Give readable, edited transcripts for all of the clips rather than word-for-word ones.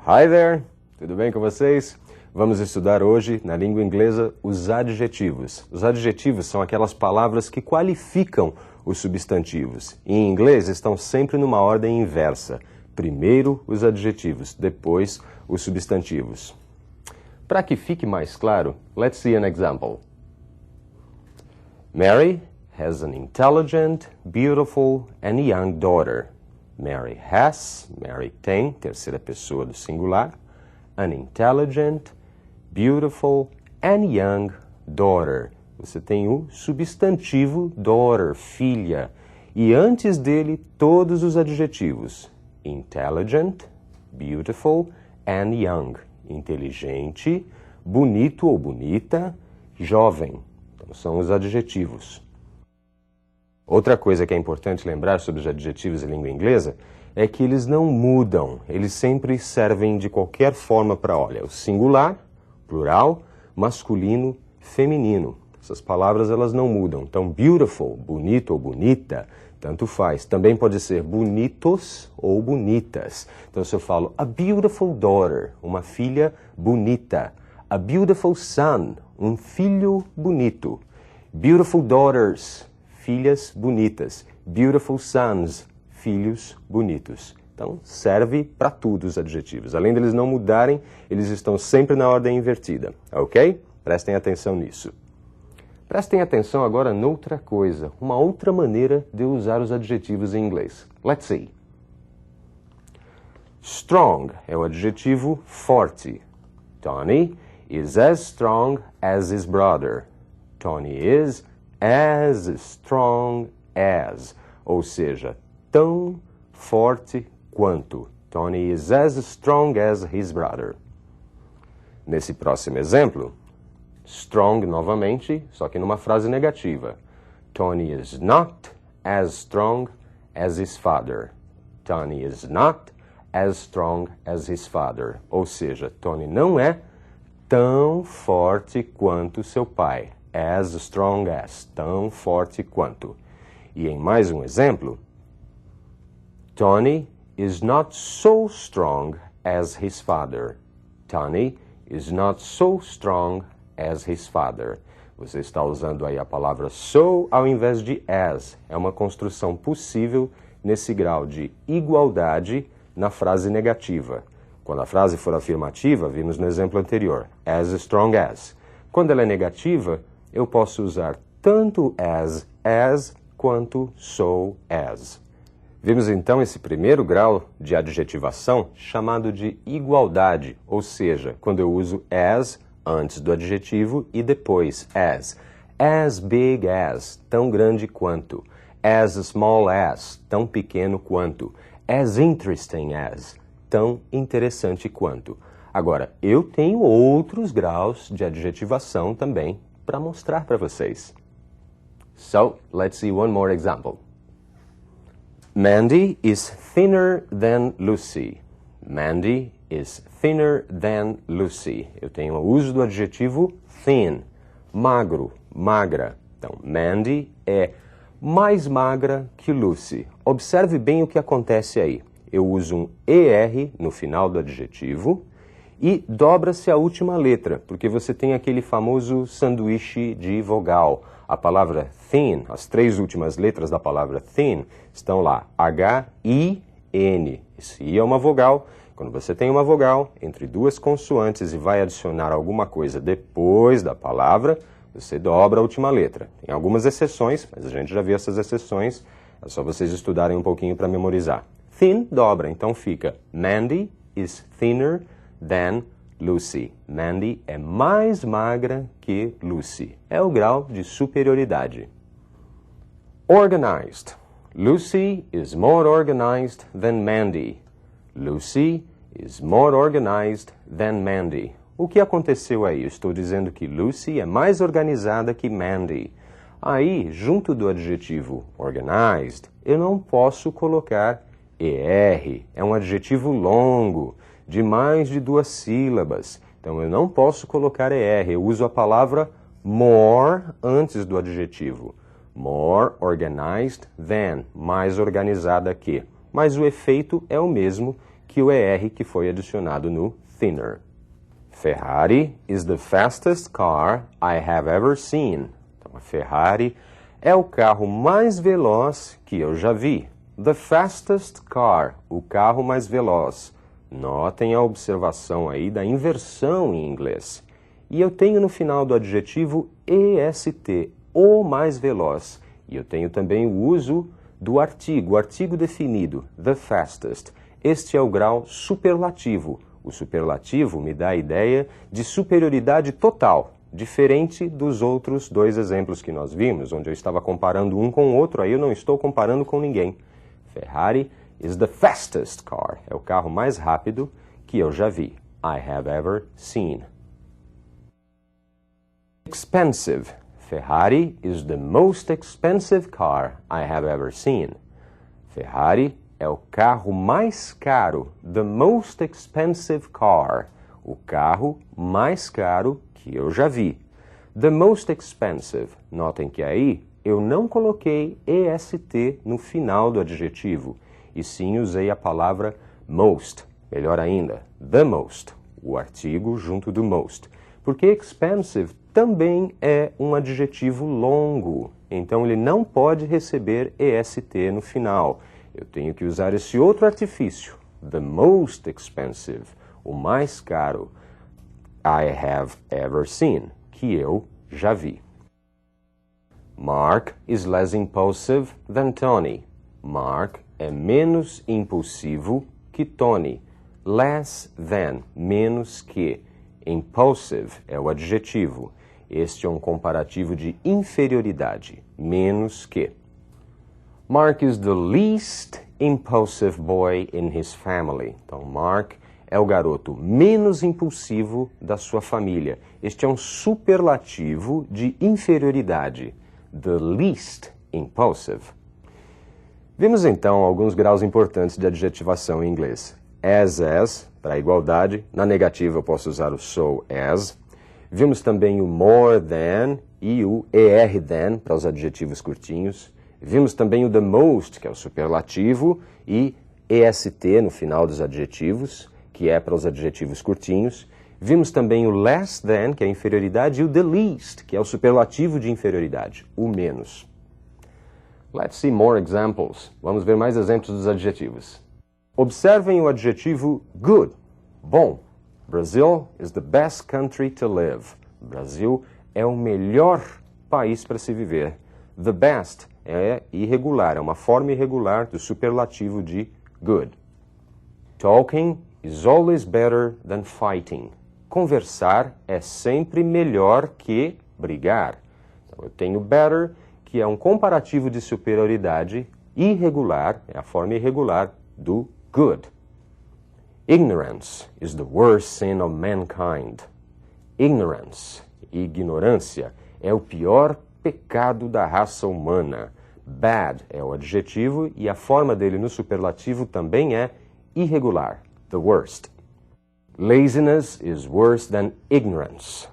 Hi there! Tudo bem com vocês? Vamos estudar hoje, na língua inglesa, os adjetivos. Os adjetivos são aquelas palavras que qualificam os substantivos. Em inglês, estão sempre numa ordem inversa. Primeiro os adjetivos, depois os substantivos. Para que fique mais claro, let's see an example. Mary has an intelligent, beautiful and young daughter. Mary tem, terceira pessoa do singular, an intelligent, beautiful and young daughter. Você tem o substantivo daughter, filha, e antes dele todos os adjetivos. Intelligent, beautiful and young. Inteligente, bonito ou bonita, jovem. Então são os adjetivos. Outra coisa que é importante lembrar sobre os adjetivos em língua inglesa é que eles não mudam, eles sempre servem de qualquer forma para, olha, o singular, plural, masculino, feminino. Essas palavras elas não mudam. Então, beautiful, bonito ou bonita, tanto faz. Também pode ser bonitos ou bonitas. Então, se eu falo a beautiful daughter, uma filha bonita. A beautiful son, um filho bonito. Beautiful daughters, filhas bonitas. Beautiful sons, filhos bonitos. Então, serve para tudo os adjetivos. Além deles não mudarem, eles estão sempre na ordem invertida. Ok? Prestem atenção nisso. Prestem atenção agora noutra coisa, uma outra maneira de usar os adjetivos em inglês. Let's see. Strong é o adjetivo forte. Tony is as strong as his brother. Tony is as strong as, ou seja, tão forte quanto. Tony is as strong as his brother. Nesse próximo exemplo, strong novamente, só que numa frase negativa. Tony is not as strong as his father. Tony is not as strong as his father. Ou seja, Tony não é tão forte quanto seu pai. As strong as, tão forte quanto. E em mais um exemplo, Tony is not so strong as his father. Tony is not so strong as his father. Você está usando aí a palavra so ao invés de as. É uma construção possível nesse grau de igualdade na frase negativa. Quando a frase for afirmativa, vimos no exemplo anterior, as strong as. Quando ela é negativa, eu posso usar tanto as quanto so as. Vimos então esse primeiro grau de adjetivação chamado de igualdade, ou seja, quando eu uso as antes do adjetivo e depois as big as, tão grande quanto, as small as, tão pequeno quanto, as interesting as, tão interessante quanto. Agora, eu tenho outros graus de adjetivação também para mostrar para vocês. So, let's see one more example. Mandy is thinner than Lucy. Mandy is thinner than Lucy. Eu tenho o uso do adjetivo thin, magro, magra. Então, Mandy é mais magra que Lucy. Observe bem o que acontece aí. Eu uso um ER no final do adjetivo e dobra-se a última letra, porque você tem aquele famoso sanduíche de vogal. A palavra thin, as três últimas letras da palavra thin estão lá, H-I-N. Esse I é uma vogal. Quando você tem uma vogal entre duas consoantes e vai adicionar alguma coisa depois da palavra, você dobra a última letra. Tem algumas exceções, mas a gente já viu essas exceções. É só vocês estudarem um pouquinho para memorizar. Thin dobra, então fica Mandy is thinner than Lucy. Mandy é mais magra que Lucy. É o grau de superioridade. Organized. Lucy is more organized than Mandy. Lucy is more organized than Mandy. O que aconteceu aí? Eu estou dizendo que Lucy é mais organizada que Mandy. Aí, junto do adjetivo organized, eu não posso colocar ER. É um adjetivo longo, de mais de 2 sílabas. Então, eu não posso colocar ER. Eu uso a palavra more antes do adjetivo. More organized than, mais organizada que. Mas o efeito é o mesmo que o ER que foi adicionado no thinner. Ferrari is the fastest car I have ever seen. Então, a Ferrari é o carro mais veloz que eu já vi. The fastest car, o carro mais veloz. Notem a observação aí da inversão em inglês. E eu tenho no final do adjetivo EST, o mais veloz. E eu tenho também o uso do artigo, o artigo definido, the fastest. Este é o grau superlativo. O superlativo me dá a ideia de superioridade total, diferente dos outros dois exemplos que nós vimos, onde eu estava comparando um com o outro, aí eu não estou comparando com ninguém. Ferrari is the fastest car. É o carro mais rápido que eu já vi. I have ever seen. Expensive. Ferrari is the most expensive car I have ever seen. Ferrari é o carro mais caro. The most expensive car. O carro mais caro que eu já vi. The most expensive. Notem que aí eu não coloquei EST no final do adjetivo, e sim usei a palavra most. Melhor ainda, the most. O artigo junto do most. Porque expensive também é um adjetivo longo, então ele não pode receber EST no final. Eu tenho que usar esse outro artifício, the most expensive, o mais caro, I have ever seen, que eu já vi. Mark is less impulsive than Tony. Mark é menos impulsivo que Tony. Less than, menos que. Impulsive é o adjetivo. Este é um comparativo de inferioridade, menos que. Mark is the least impulsive boy in his family. Então, Mark é o garoto menos impulsivo da sua família. Este é um superlativo de inferioridade. The least impulsive. Vimos então alguns graus importantes de adjetivação em inglês. As, para igualdade. Na negativa eu posso usar o so as. Vimos também o more than e o er than para os adjetivos curtinhos. Vimos também o the most, que é o superlativo, e est no final dos adjetivos, que é para os adjetivos curtinhos. Vimos também o less than, que é a inferioridade, e o the least, que é o superlativo de inferioridade, o menos. Let's see more examples. Vamos ver mais exemplos dos adjetivos. Observem o adjetivo good, bom. Brazil is the best country to live. Brasil é o melhor país para se viver. The best é irregular, é uma forma irregular do superlativo de good. Talking is always better than fighting. Conversar é sempre melhor que brigar. Então, eu tenho better, que é um comparativo de superioridade irregular, é a forma irregular do good. Ignorance is the worst sin of mankind. Ignorance, ignorância, é o pior pecado da raça humana. Bad é o adjetivo e a forma dele no superlativo também é irregular, the worst. Laziness is worse than ignorance.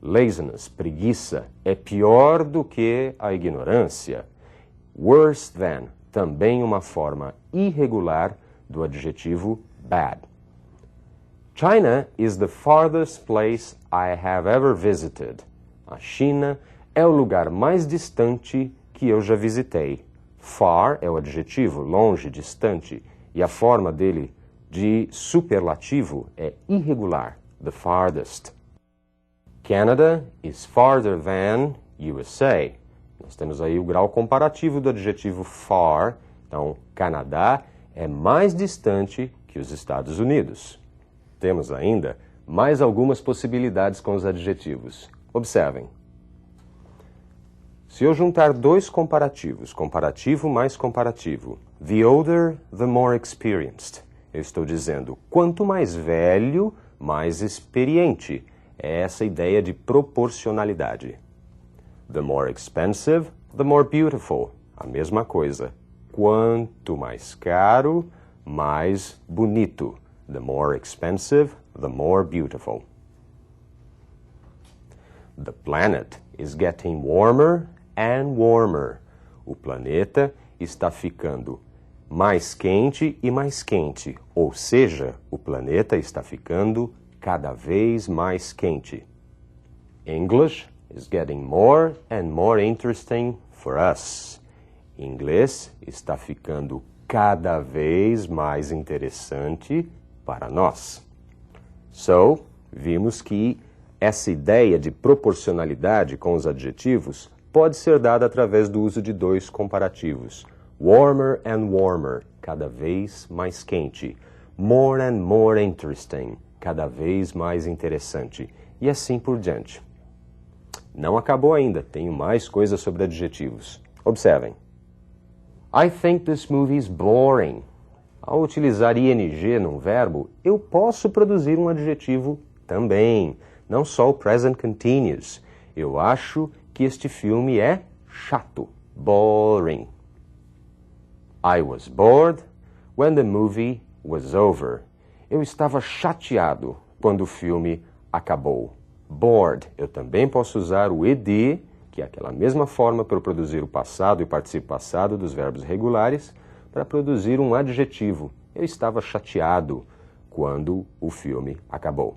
Laziness, preguiça, é pior do que a ignorância. Worse than, também uma forma irregular do adjetivo bad. China is the farthest place I have ever visited. A China é o lugar mais distante que eu já visitei. Far é o adjetivo, longe, distante, e a forma dele de superlativo é irregular, the farthest. Canada is farther than USA. Nós temos aí o grau comparativo do adjetivo far. Então, Canadá é mais distante que os Estados Unidos. Temos ainda mais algumas possibilidades com os adjetivos. Observem. Se eu juntar dois comparativos, comparativo mais comparativo, the older, the more experienced, eu estou dizendo, quanto mais velho, mais experiente. É essa ideia de proporcionalidade. The more expensive, the more beautiful. A mesma coisa. Quanto mais caro, mais bonito. The more expensive, the more beautiful. The planet is getting warmer and warmer. O planeta está ficando mais quente e mais quente, ou seja, o planeta está ficando cada vez mais quente. English is getting more and more interesting for us. Inglês está ficando cada vez mais interessante para nós. So, vimos que essa ideia de proporcionalidade com os adjetivos pode ser dada através do uso de dois comparativos. Warmer and warmer, cada vez mais quente. More and more interesting, cada vez mais interessante. E assim por diante. Não acabou ainda, tenho mais coisas sobre adjetivos. Observem. I think this movie is boring. Ao utilizar ing num verbo, eu posso produzir um adjetivo também, não só o present continuous. Eu acho que este filme é chato, boring. I was bored when the movie was over. Eu estava chateado quando o filme acabou. Bored. Eu também posso usar o ed, que é aquela mesma forma para eu produzir o passado e o particípio passado dos verbos regulares, para produzir um adjetivo. Eu estava chateado quando o filme acabou.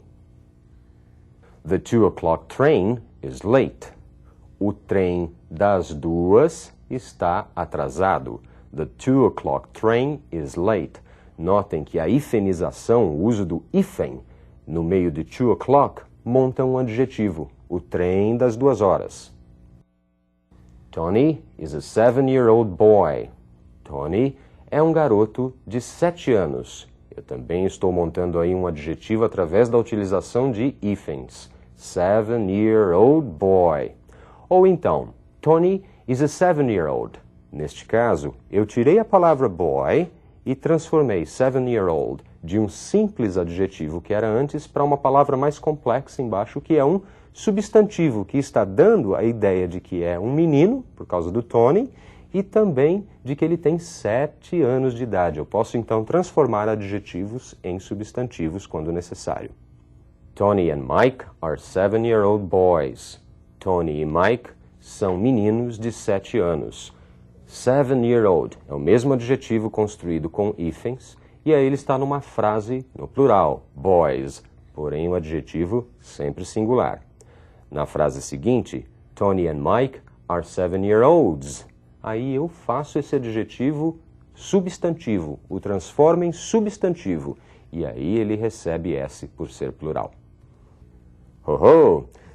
The 2:00 train is late. O trem das 2 está atrasado. The 2:00 train is late. Notem que a hifenização, o uso do hífen no meio de 2:00, monta um adjetivo. O trem das 2 horas. Tony is a 7-year-old boy. Tony é um garoto de 7 anos. Eu também estou montando aí um adjetivo através da utilização de hífens. 7-year-old boy. Ou então, Tony is a 7-year-old. Neste caso, eu tirei a palavra boy e transformei 7-year-old de um simples adjetivo que era antes para uma palavra mais complexa embaixo, que é um substantivo que está dando a ideia de que é um menino, por causa do Tony, e também de que ele tem 7 anos de idade. Eu posso então transformar adjetivos em substantivos quando necessário. Tony and Mike are 7-year-old boys. Tony e Mike são meninos de 7 anos. 7-year-old é o mesmo adjetivo construído com hífens, e aí ele está numa frase no plural, boys, porém o adjetivo sempre singular. Na frase seguinte, Tony and Mike are 7-year-olds. Aí eu faço esse adjetivo substantivo, o transformo em substantivo, e aí ele recebe S por ser plural.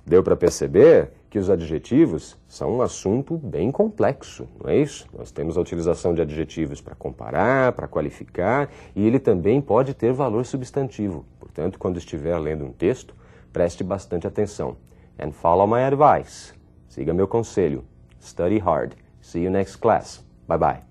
Deu para perceber que os adjetivos são um assunto bem complexo, não é isso? Nós temos a utilização de adjetivos para comparar, para qualificar, e ele também pode ter valor substantivo. Portanto, quando estiver lendo um texto, preste bastante atenção. And follow my advice. Siga meu conselho. Study hard. See you next class. Bye bye.